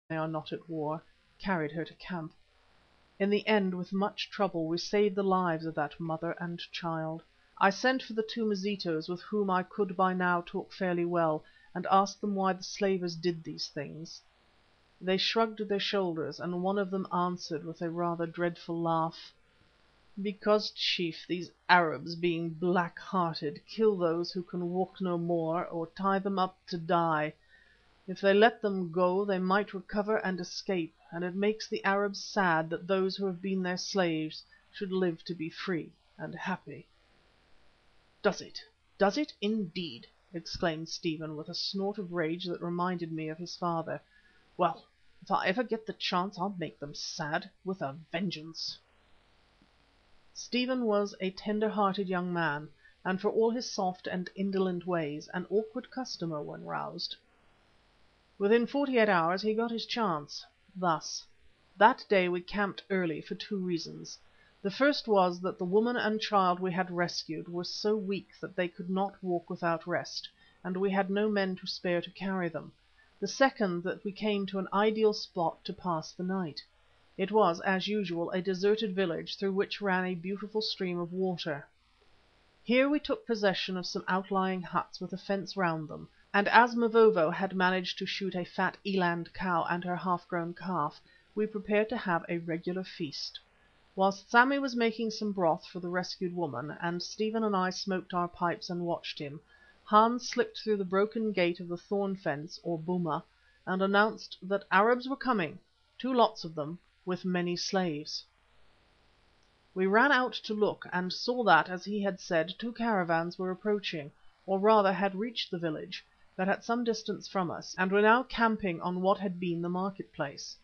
they are not at war, carried her to camp. In the end, with much trouble, we saved the lives of that mother and child. I sent for the two Mazitus, with whom I could by now talk fairly well, and asked them why the slavers did these things. They shrugged their shoulders, and one of them answered with a rather dreadful laugh: "Because, Chief, these Arabs, being black-hearted, kill those who can walk no more, or tie them up to die. If they let them go they might recover and escape, and it makes the Arabs sad that those who have been their slaves should live to be free and happy." "Does it? Does it indeed?" exclaimed Stephen with a snort of rage that reminded me of his father. "Well, if I ever get the chance I'll make them sad, with a vengeance." Stephen was a tender-hearted young man, and for all his soft and indolent ways, an awkward customer when roused. Within 48 hours he got his chance. Thus: that day we camped early for two reasons. The first was that the woman and child we had rescued were so weak that they could not walk without rest, and we had no men to spare to carry them. The second, that we came to an ideal spot to pass the night. It was, as usual, a deserted village through which ran a beautiful stream of water. Here we took possession of some outlying huts with a fence round them, and as Mavovo had managed to shoot a fat eland cow and her half-grown calf, we prepared to have a regular feast. Whilst Sammy was making some broth for the rescued woman, and Stephen and I smoked our pipes and watched him, Hans slipped through the broken gate of the thorn fence, or boma, and announced that Arabs were coming, 2 lots of them, with many slaves. We ran out to look, and saw that, as he had said, 2 caravans were approaching, or rather had reached the village, but at some distance from us, and were now camping on what had been the market-place.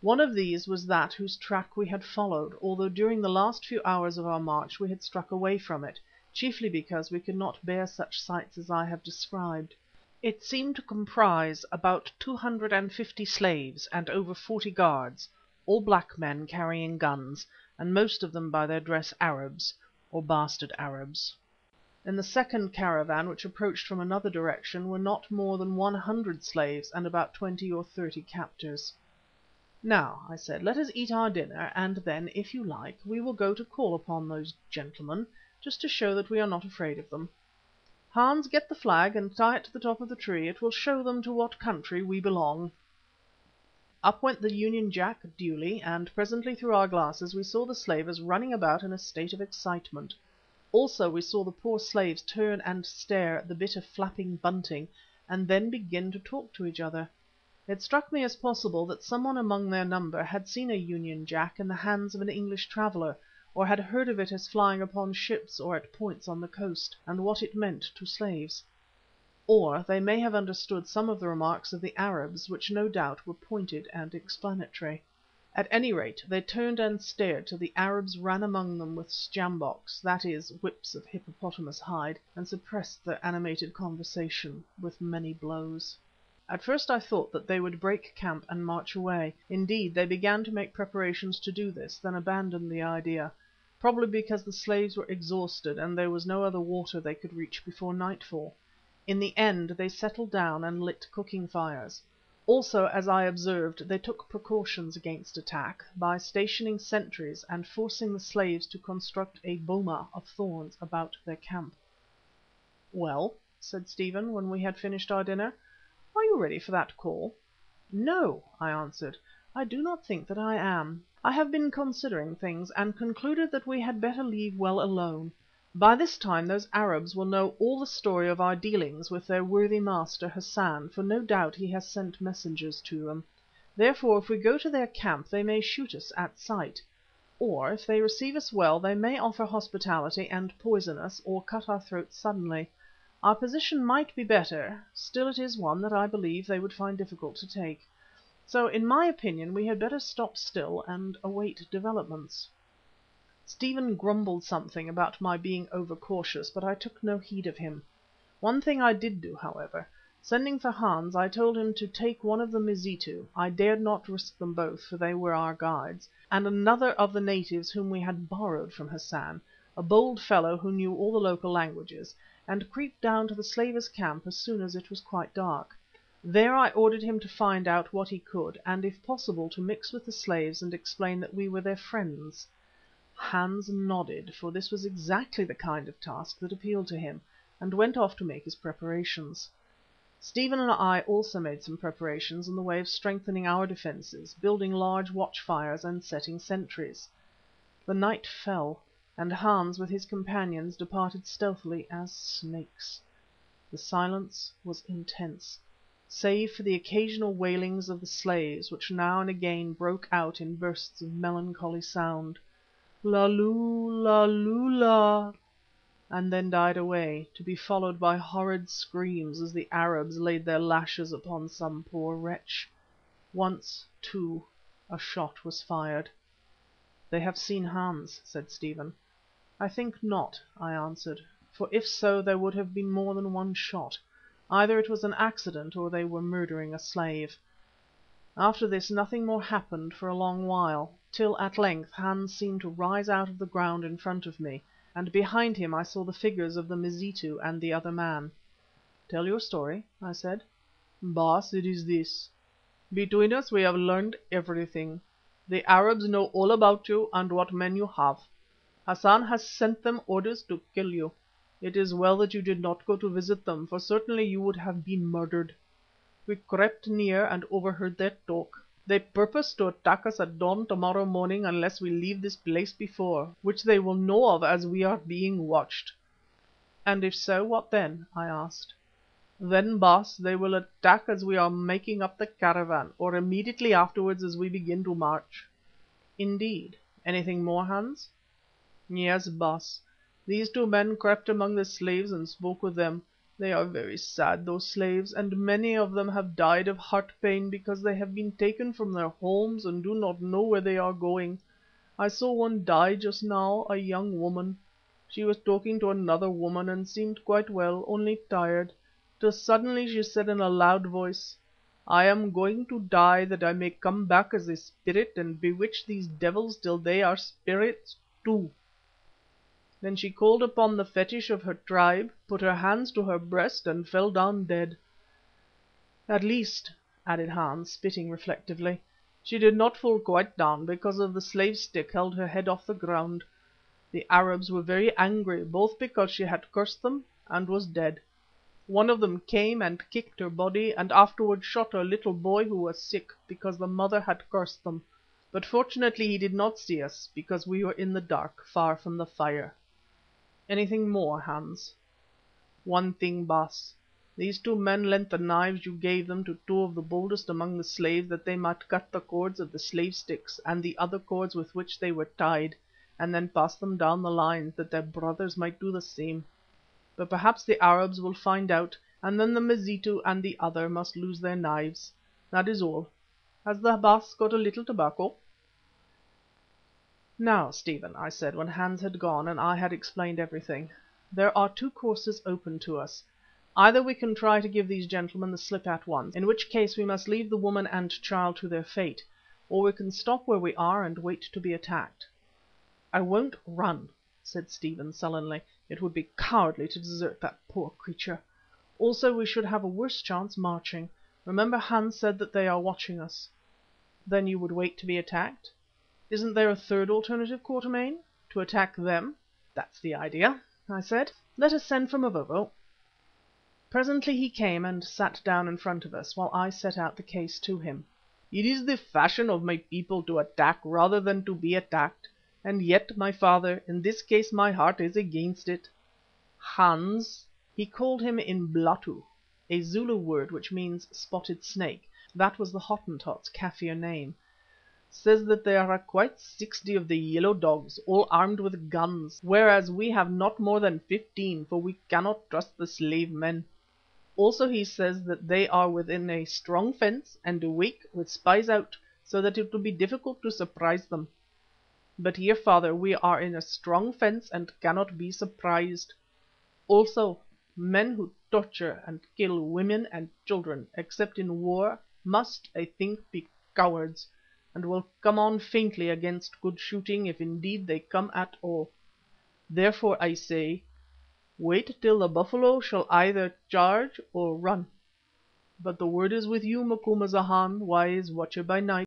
One of these was that whose track we had followed, although during the last few hours of our march we had struck away from it, chiefly because we could not bear such sights as I have described. It seemed to comprise about 250 slaves and over 40 guards, all black men carrying guns, and most of them by their dress Arabs, or bastard Arabs. In the second caravan, which approached from another direction, were not more than 100 slaves and about 20 or 30 captors. "Now," I said, "let us eat our dinner, and then, if you like, we will go to call upon those gentlemen, just to show that we are not afraid of them. Hans, get the flag and tie it to the top of the tree. It will show them to what country we belong." Up went the Union Jack duly, and presently through our glasses we saw the slavers running about in a state of excitement. Also we saw the poor slaves turn and stare at the bit of flapping bunting, and then begin to talk to each other. It struck me as possible that someone among their number had seen a Union Jack in the hands of an English traveller, or had heard of it as flying upon ships or at points on the coast, and what it meant to slaves. Or they may have understood some of the remarks of the Arabs, which no doubt were pointed and explanatory. At any rate, they turned and stared till the Arabs ran among them with sjamboks, that is, whips of hippopotamus hide, and suppressed their animated conversation with many blows. At first I thought that they would break camp and march away. Indeed, they began to make preparations to do this, then abandoned the idea, probably because the slaves were exhausted and there was no other water they could reach before nightfall. In the end they settled down and lit cooking fires. Also, as I observed, they took precautions against attack by stationing sentries and forcing the slaves to construct a boma of thorns about their camp. "Well," said Stephen, when we had finished our dinner, "are you ready for that call?" "No," I answered, "I do not think that I am. I have been considering things, and concluded that we had better leave well alone. By this time those Arabs will know all the story of our dealings with their worthy master Hassan, for no doubt he has sent messengers to them. Therefore, if we go to their camp they may shoot us at sight. Or, if they receive us well, they may offer hospitality and poison us, or cut our throats suddenly. Our position might be better, still it is one that I believe they would find difficult to take. So, in my opinion, we had better stop still and await developments." Stephen grumbled something about my being over-cautious, but I took no heed of him. One thing I did do, however. Sending for Hans, I told him to take one of the Mazitu, I dared not risk them both, for they were our guides, and another of the natives whom we had borrowed from Hassan, a bold fellow who knew all the local languages, and creep down to the slavers' camp as soon as it was quite dark. There I ordered him to find out what he could, and if possible to mix with the slaves and explain that we were their friends. Hans nodded, for this was exactly the kind of task that appealed to him, and went off to make his preparations. Stephen and I also made some preparations in the way of strengthening our defences, building large watch fires and setting sentries. The night fell, and Hans with his companions departed stealthily as snakes. The silence was intense, save for the occasional wailings of the slaves, which now and again broke out in bursts of melancholy sound. La lu, la lu la, and then died away, to be followed by horrid screams as the Arabs laid their lashes upon some poor wretch. Once, too, a shot was fired. "They have seen Hans," said Stephen. "I think not," I answered, "for if so there would have been more than one shot. Either it was an accident or they were murdering a slave." After this nothing more happened for a long while, till at length Hans seemed to rise out of the ground in front of me, and behind him I saw the figures of the Mazitu and the other man. "Tell your story," I said. "Baas, it is this. Between us we have learned everything. The Arabs know all about you and what men you have. Hassan has sent them orders to kill you. It is well that you did not go to visit them, for certainly you would have been murdered. We crept near and overheard their talk. They purpose to attack us at dawn tomorrow morning unless we leave this place before, which they will know of as we are being watched." "And if so, what then?" I asked. "Then, Baas, they will attack as we are making up the caravan, or immediately afterwards as we begin to march." "Indeed. Anything more, Hans?" "Yes, Baas. These two men crept among the slaves and spoke with them. They are very sad, those slaves, and many of them have died of heart pain because they have been taken from their homes and do not know where they are going. I saw one die just now, a young woman. She was talking to another woman and seemed quite well, only tired, till suddenly she said in a loud voice, 'I am going to die that I may come back as a spirit and bewitch these devils till they are spirits too.' Then she called upon the fetish of her tribe, put her hands to her breast and fell down dead. At least," added Hans, spitting reflectively, "she did not fall quite down, because of the slave stick held her head off the ground. The Arabs were very angry, both because she had cursed them and was dead. One of them came and kicked her body, and afterwards shot her little boy who was sick, because the mother had cursed them. But fortunately he did not see us, because we were in the dark, far from the fire." "Anything more, Hans?" "One thing, Baas. These two men lent the knives you gave them to two of the boldest among the slaves that they might cut the cords of the slave sticks and the other cords with which they were tied, and then pass them down the lines, that their brothers might do the same. But perhaps the Arabs will find out, and then the Mazitu and the other must lose their knives. That is all. Has the Baas got a little tobacco?" "Now, Stephen," I said, when Hans had gone and I had explained everything, "there are two courses open to us. Either we can try to give these gentlemen the slip at once, in which case we must leave the woman and child to their fate, or we can stop where we are and wait to be attacked." "I won't run," said Stephen sullenly. "It would be cowardly to desert that poor creature. Also we should have a worse chance marching. Remember Hans said that they are watching us." "Then you would wait to be attacked?" "Isn't there a third alternative, Quatermain? To attack them?" "That's the idea," I said. "Let us send for Mavovo." Presently he came and sat down in front of us, while I set out the case to him. "It is the fashion of my people to attack rather than to be attacked, and yet, my father, in this case my heart is against it. Hans," he called him Blatu, a Zulu word which means spotted snake, that was the Hottentot's Kaffir name, "says that there are quite 60 of the yellow dogs, all armed with guns, whereas we have not more than 15, for we cannot trust the slave men. Also he says that they are within a strong fence and awake with spies out, so that it will be difficult to surprise them. But here, father, we are in a strong fence and cannot be surprised. Also, men who torture and kill women and children, except in war, must, I think, be cowards, and will come on faintly against good shooting, if indeed they come at all. Therefore I say, wait till the buffalo shall either charge or run." But the word is with you, Macumazahn, wise Watcher by Night."